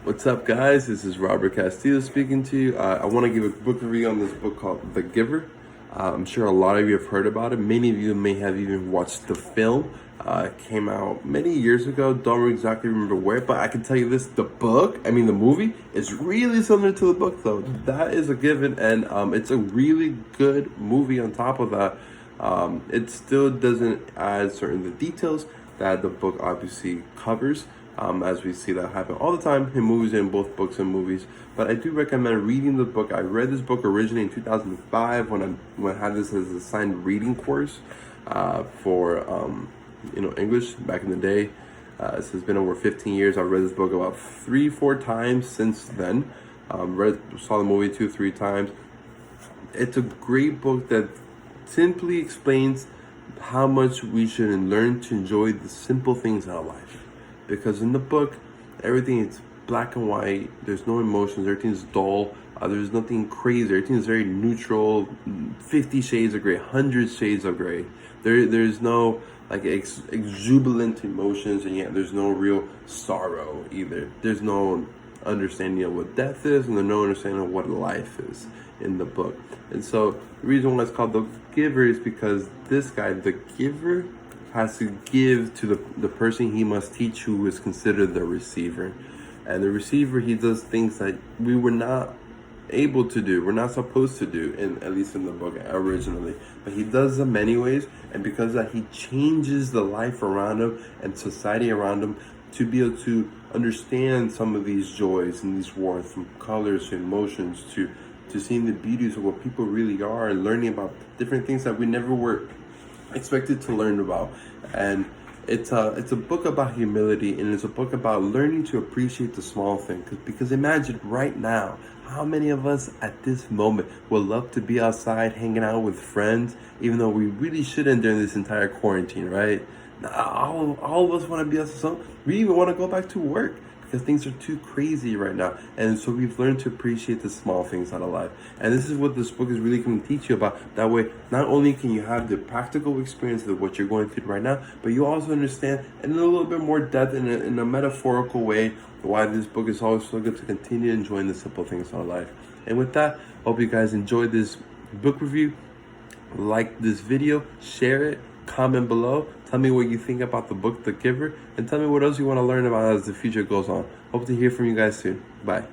What's up, guys? This is Robert Castillo speaking to you. I want to give a book review on this book called The Giver. I'm sure a lot of you have heard about it. Many of you may have even watched the film. It came out many years ago. Don't exactly remember where, but I can tell you this: the movie, is really similar to the book, though. That is a given, and it's a really good movie. On top of that, it still doesn't add certain the details that the book obviously covers. As we see that happen all the time in movies, in both books and movies. But I do recommend reading the book. I read this book originally in 2005 when I had this as a assigned reading course for English back in the day. This has been over 15 years. I've read this book about 3-4 times since then. Saw the movie 2-3 times. It's a great book that simply explains how much we should learn to enjoy the simple things in our life. Because in the book, everything is black and white. There's no emotions. Everything's dull. There's nothing crazy. Everything is very neutral. 50 shades of gray, 100 shades of gray. There's no exuberant emotions, and yet there's no real sorrow either. There's no understanding of what death is, and there's no understanding of what life is in the book. And so the reason why it's called The Giver is because this guy, the giver, has to give to the person he must teach, who is considered the receiver. And the receiver, he does things that we were not able to do, we're not supposed to do, at least in the book originally. But he does them anyways, and because of that, he changes the life around him and society around him to be able to understand some of these joys and these warmth, from colors to emotions to seeing the beauties of what people really are, and learning about different things that we never were expected to learn about. And it's a book about humility, and it's a book about learning to appreciate the small things. Because imagine right now, how many of us at this moment would love to be outside hanging out with friends, even though we really shouldn't during this entire quarantine, right? All of us want to be outside. We even want to go back to work because things are too crazy right now. And so we've learned to appreciate the small things out of life. And this is what this book is really going to teach you about. That way, not only can you have the practical experience of what you're going through right now, but you also understand in a little bit more depth, in a metaphorical way, why this book is always so good to continue enjoying the simple things of life. And with that, hope you guys enjoyed this book review. Like this video, share it, comment below, tell me what you think about the book The Giver, and tell me what else you want to learn about as the future goes on. Hope to hear from you guys soon. Bye.